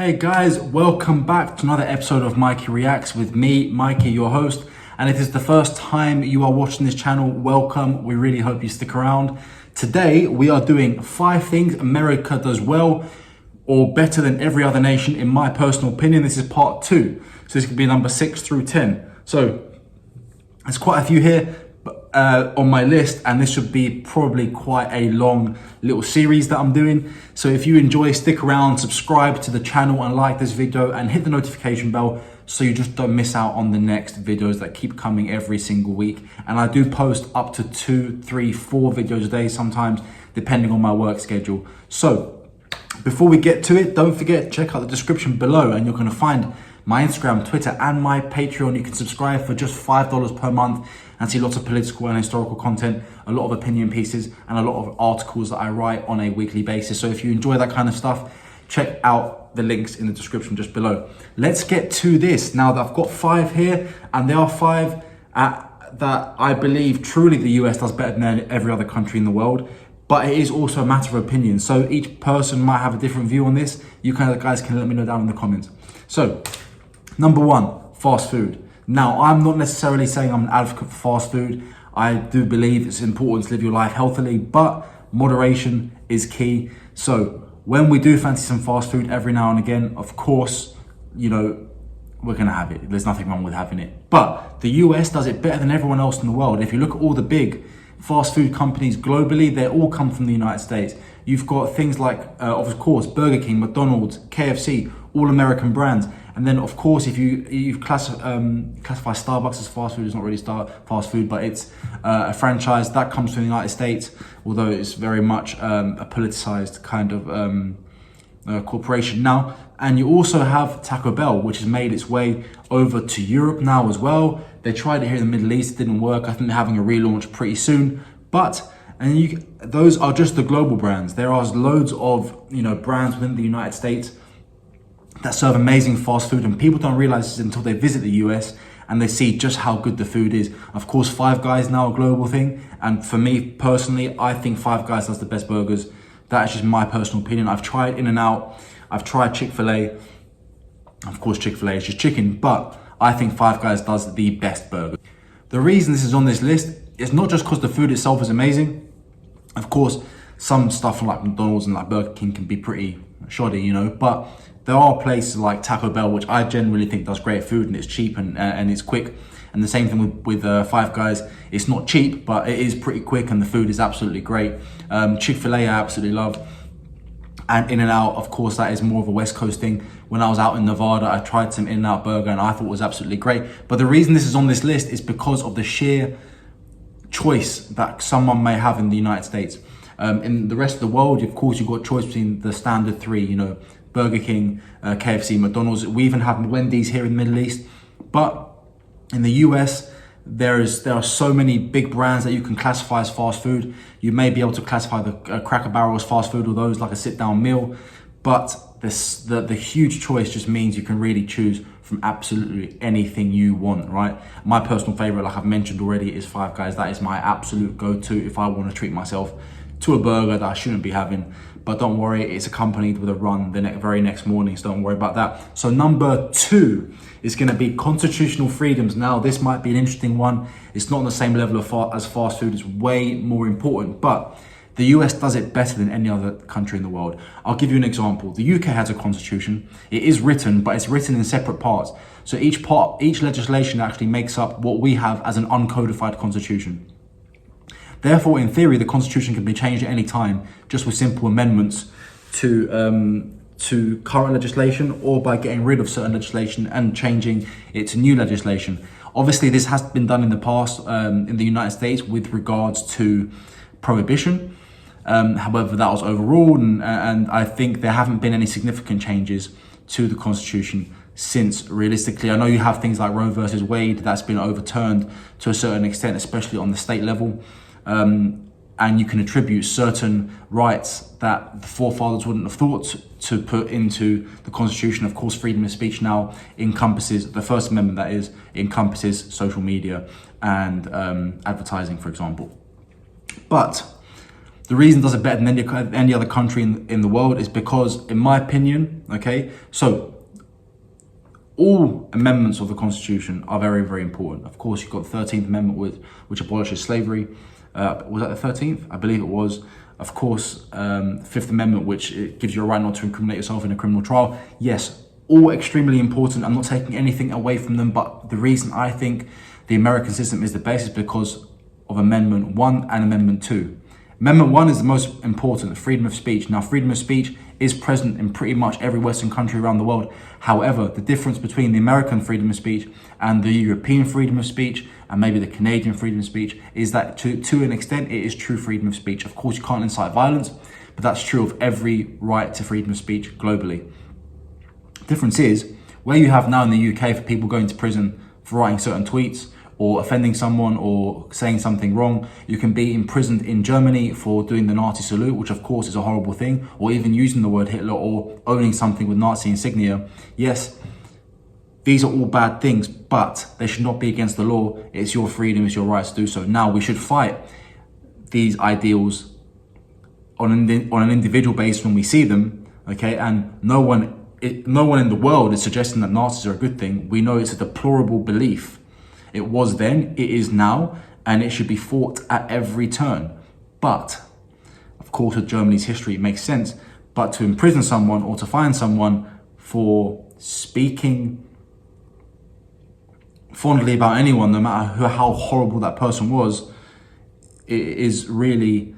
Hey guys, welcome back to another episode of Mikey Reacts with me, Mikey, your host. And if it's the first time you are watching this channel, welcome. We really hope you stick around. Today, we are doing 5 things America does well or better than every other nation, in my personal opinion. This is part 2. So this could be number 6 through 10. So there's quite a few here on my list, and this should be probably quite a long little series that I'm doing. So if you enjoy, stick around, subscribe to the channel and like this video and hit the notification bell so you just don't miss out on the next videos that keep coming every single week. And I do post up to 2, 3, 4 videos a day sometimes, depending on my work schedule. So before we get to it, don't forget to check out the description below and you're going to find my Instagram, Twitter, and my Patreon. You can subscribe for just $5 per month and see lots of political and historical content, a lot of opinion pieces, and a lot of articles that I write on a weekly basis. So if you enjoy that kind of stuff, check out the links in the description just below. Let's get to this. Now that I've got 5 here, and there are 5 that I believe truly the US does better than every other country in the world. But it is also a matter of opinion. So each person might have a different view on this. You guys can let me know down in the comments. So, number 1, fast food. Now, I'm not necessarily saying I'm an advocate for fast food. I do believe it's important to live your life healthily, but moderation is key. So when we do fancy some fast food every now and again, of course, you know, we're gonna have it. There's nothing wrong with having it. But the US does it better than everyone else in the world. If you look at all the big fast food companies globally, they all come from the United States. You've got things like, of course, Burger King, McDonald's, KFC, all American brands. And then, of course, if you classify Starbucks as fast food, it's not really fast food, but it's a franchise that comes from the United States, although it's very much a politicized kind of corporation now. And you also have Taco Bell, which has made its way over to Europe now as well. They tried it here in the Middle East, it didn't work. I think they're having a relaunch pretty soon. Those are just the global brands. There are loads of brands within the United States that serve amazing fast food, and people don't realize this until they visit the US and they see just how good the food is. Of course, Five Guys now a global thing, and for me personally, I think Five Guys does the best burgers. That is just my personal opinion. I've tried In-N-Out, I've tried Chick-fil-A. Of course, Chick-fil-A is just chicken, but I think Five Guys does the best burger. The reason this is on this list is not just because the food itself is amazing. Of course, some stuff like McDonald's and like Burger King can be pretty shoddy, but there are places like Taco Bell, which I generally think does great food and it's cheap and it's quick. And the same thing with Five Guys. It's not cheap, but it is pretty quick and the food is absolutely great. Chick-fil-A I absolutely love. And In-N-Out, of course, that is more of a West Coast thing. When I was out in Nevada, I tried some In-N-Out burger and I thought it was absolutely great. But the reason this is on this list is because of the sheer choice that someone may have in the United States. In the rest of the world, of course, you've got choice between the standard 3, Burger King, KFC, McDonald's. We even have Wendy's here in the Middle East. But in the US, there are so many big brands that you can classify as fast food. You may be able to classify the Cracker Barrel as fast food, or those like a sit-down meal. But the huge choice just means you can really choose from absolutely anything you want, right? My personal favorite, like I've mentioned already, is Five Guys. That is my absolute go-to if I want to treat myself to a burger that I shouldn't be having. But don't worry, it's accompanied with a run the very next morning, so don't worry about that. So number 2 is going to be constitutional freedoms. Now, this might be an interesting one. It's not on the same level as fast food. It's way more important, but the US does it better than any other country in the world. I'll give you an example. The UK has a constitution. It is written, but it's written in separate parts. So each legislation actually makes up what we have as an uncodified constitution. Therefore, in theory, the constitution can be changed at any time, just with simple amendments to current legislation, or by getting rid of certain legislation and changing it to new legislation. Obviously, this has been done in the past in the United States with regards to prohibition. However, that was overruled, and I think there haven't been any significant changes to the constitution since. Realistically, I know you have things like Roe versus Wade that's been overturned to a certain extent, especially on the state level. And you can attribute certain rights that the forefathers wouldn't have thought to put into the Constitution. Of course, freedom of speech now encompasses, the First Amendment that is, encompasses social media and advertising, for example. But The reason it does it better than any other country in the world is because, in my opinion, okay, so all amendments of the Constitution are very, very important. Of course, you've got the 13th Amendment, which abolishes slavery. Was that the 13th? I believe it was. Of course, Fifth Amendment, which it gives you a right not to incriminate yourself in a criminal trial. Yes, all extremely important. I'm not taking anything away from them, but the reason I think the American system is the best is because of Amendment 1 and Amendment 2. Amendment 1 is the most important, freedom of speech. Now, freedom of speech is present in pretty much every Western country around the world. However, the difference between the American freedom of speech and the European freedom of speech and maybe the Canadian freedom of speech is that to an extent, it is true freedom of speech. Of course, you can't incite violence, but that's true of every right to freedom of speech globally. The difference is, where you have now in the UK for people going to prison for writing certain tweets or offending someone or saying something wrong, you can be imprisoned in Germany for doing the Nazi salute, which of course is a horrible thing, or even using the word Hitler or owning something with Nazi insignia. Yes, these are all bad things, but they should not be against the law. It's your freedom, it's your right to do so. Now, we should fight these ideals on an individual basis when we see them, okay? And no one in the world is suggesting that Nazis are a good thing. We know it's a deplorable belief. It was then, it is now, and it should be fought at every turn. But, of course, with Germany's history, it makes sense. But to imprison someone or to fine someone for speaking fondly about anyone, no matter how horrible that person was, it is really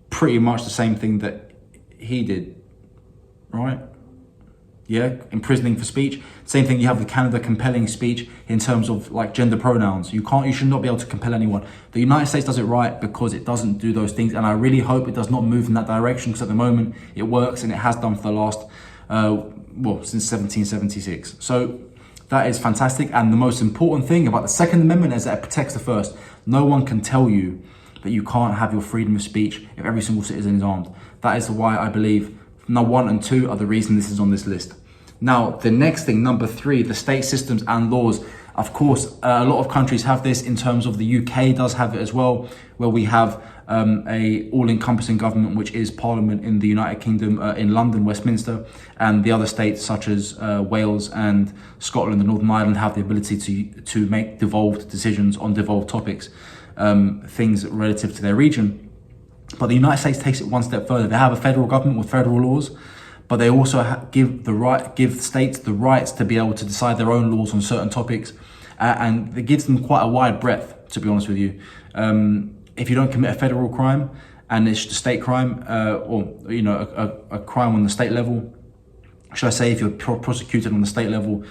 pretty much the same thing that he did, right? Yeah, imprisoning for speech. Same thing you have with Canada compelling speech in terms of like gender pronouns. You should not be able to compel anyone. The United States does it right because it doesn't do those things, and I really hope it does not move in that direction, because at the moment it works and it has done for the last, since 1776. So that is fantastic, and the most important thing about the Second Amendment is that it protects the First. No one can tell you that you can't have your freedom of speech if every single citizen is armed. That is why I believe number 1 and 2 are the reason this is on this list. Now, the next thing, number 3, the state systems and laws. Of course, a lot of countries have this. In terms of the UK does have it as well, where we have a all-encompassing government, which is Parliament in the United Kingdom, in London, Westminster, and the other states such as Wales and Scotland and Northern Ireland have the ability to make devolved decisions on devolved topics, things relative to their region. But the United States takes it one step further. They have a federal government with federal laws, but they also give states the rights to be able to decide their own laws on certain topics, and it gives them quite a wide breadth, to be honest with you. If you don't commit a federal crime and it's just a state crime, or a crime on the state level, should I say, if you're prosecuted on the state level,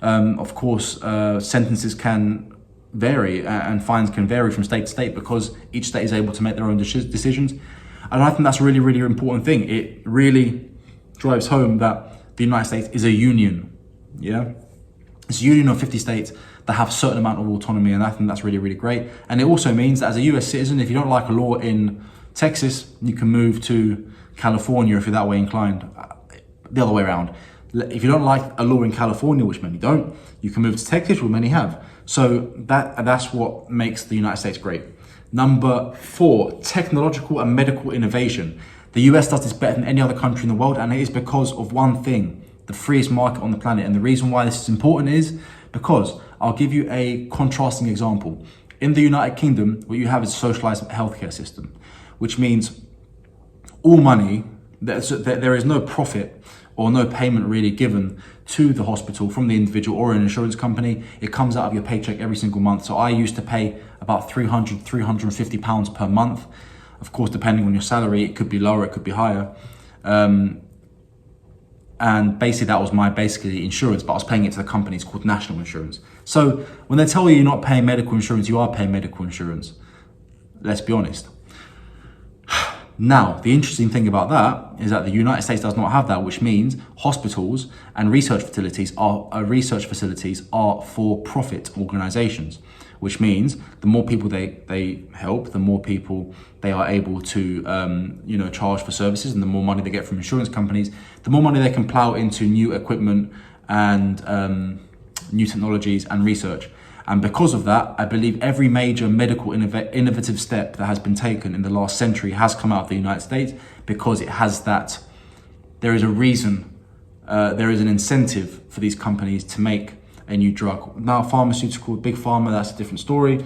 of course, sentences can vary and fines can vary from state to state because each state is able to make their own decisions. And I think that's a really, really important thing. It really drives home that the United States is a union, yeah? It's a union of 50 states that have a certain amount of autonomy, and I think that's really, really great. And it also means that as a US citizen, if you don't like a law in Texas, you can move to California if you're that way inclined. The other way around. If you don't like a law in California, which many don't, you can move to Texas, which many have. So that's what makes the United States great. Number 4, technological and medical innovation. The US does this better than any other country in the world, and it is because of one thing: the freest market on the planet. And the reason why this is important is because I'll give you a contrasting example. In the United Kingdom, what you have is a socialized healthcare system, which means all money, there is no profit or no payment really given to the hospital from the individual or an insurance company. It comes out of your paycheck every single month. So I used to pay about £350 per month. Of course, depending on your salary, it could be lower, it could be higher. And basically that was my insurance, but I was paying it to the company. It's called national insurance. So when they tell you you're not paying medical insurance, you are paying medical insurance. Let's be honest. Now, the interesting thing about that is that the United States does not have that, which means hospitals and research facilities are for-profit organizations, which means the more people they help, the more people they are able to charge for services, and the more money they get from insurance companies, the more money they can plow into new equipment and new technologies and research. And because of that, I believe every major medical innovative step that has been taken in the last century has come out of the United States, because it has that, there is a reason, there is an incentive for these companies to make a new drug. Now, pharmaceutical, big pharma, that's a different story.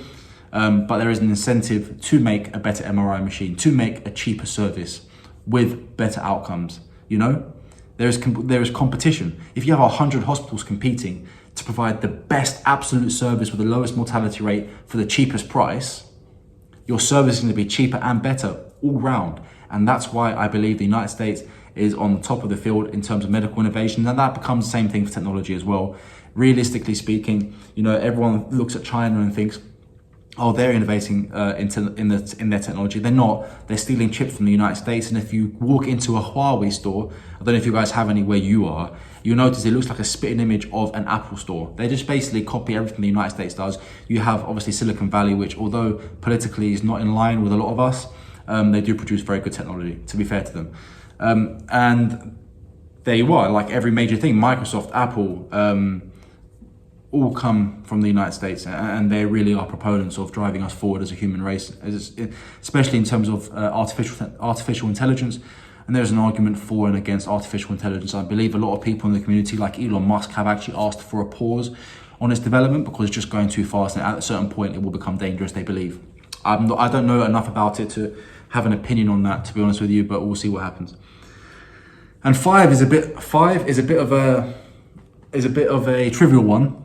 But there is an incentive to make a better MRI machine, to make a cheaper service with better outcomes. You know, there is competition. If you have 100 hospitals competing to provide the best absolute service with the lowest mortality rate for the cheapest price, your service is going to be cheaper and better all round. And that's why I believe the United States is on the top of the field in terms of medical innovation. And that becomes the same thing for technology as well. Realistically speaking, you know, everyone looks at China and thinks, oh, they're innovating in their technology. They're not. They're stealing chips from the United States. And if you walk into a Huawei store, I don't know if you guys have any where you are, you'll notice it looks like a spitting image of an Apple store. They just basically copy everything the United States does. You have obviously Silicon Valley, which although politically is not in line with a lot of us, they do produce very good technology, to be fair to them. And there you are, like every major thing, Microsoft, Apple, all come from the United States, and they really are proponents of driving us forward as a human race, especially in terms of artificial intelligence. And there's an argument for and against artificial intelligence. I believe a lot of people in the community, like Elon Musk, have actually asked for a pause on its development because it's just going too fast, and at a certain point it will become dangerous, they believe. I don't know enough about it to have an opinion on that, to be honest with you, but we'll see what happens. And five is a bit of a trivial one,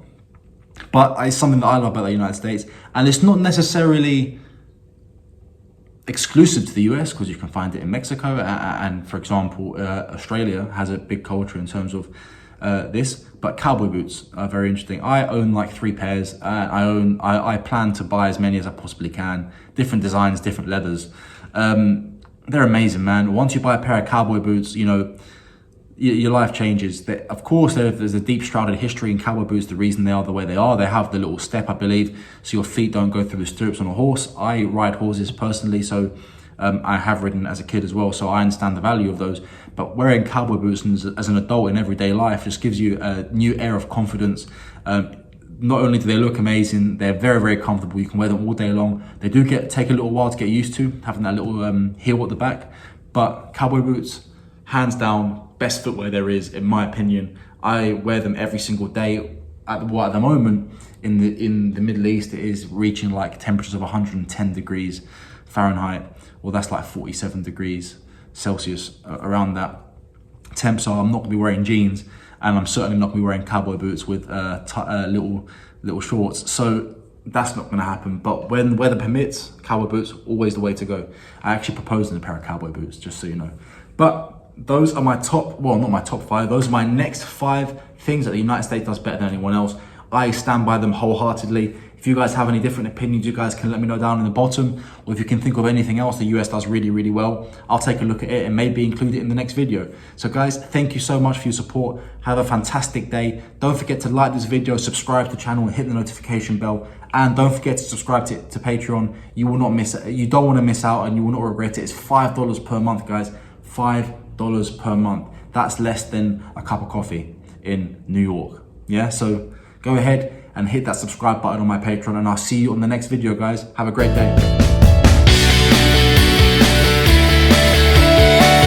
but it's something that I love about the United States. And it's not necessarily exclusive to the US, because you can find it in Mexico. And for example, Australia has a big culture in terms of this. But cowboy boots are very interesting. I own like 3 pairs. I plan to buy as many as I possibly can. Different designs, different leathers. They're amazing, man. Once you buy a pair of cowboy boots, you know, your life changes. Of course, there's a deep shrouded history in cowboy boots. The reason they are the way they are, they have the little step, I believe, so your feet don't go through the stirrups on a horse. I ride horses personally, so I have ridden as a kid as well, so I understand the value of those. But wearing cowboy boots as an adult in everyday life just gives you a new air of confidence. Not only do they look amazing, they're very, very comfortable. You can wear them all day long. They do take a little while to get used to, having that little heel at the back. But cowboy boots, hands down, best footwear there is, in my opinion. I wear them every single day. At the moment, in the Middle East, it is reaching like temperatures of 110 degrees Fahrenheit, or that's like 47 degrees Celsius, around that temp. So I'm not gonna be wearing jeans, and I'm certainly not gonna be wearing cowboy boots with little shorts. So that's not gonna happen. But when weather permits, cowboy boots, always the way to go. I actually proposed in a pair of cowboy boots, just so you know. But those are my top, well, not my top 5, those are my next 5 things that the United States does better than anyone else. I stand by them wholeheartedly. If you guys have any different opinions, you guys can let me know down in the bottom, or if you can think of anything else the US does really, really well, I'll take a look at it and maybe include it in the next video. So guys, thank you so much for your support. Have a fantastic day. Don't forget to like this video, subscribe to the channel, and hit the notification bell. And don't forget to subscribe to Patreon. You will not miss it. You don't want to miss out, and you will not regret it. It's $5 per month, guys. $5 per month. That's less than a cup of coffee in New York. Yeah, so go ahead and hit that subscribe button on my Patreon, and I'll see you on the next video, guys. Have a great day.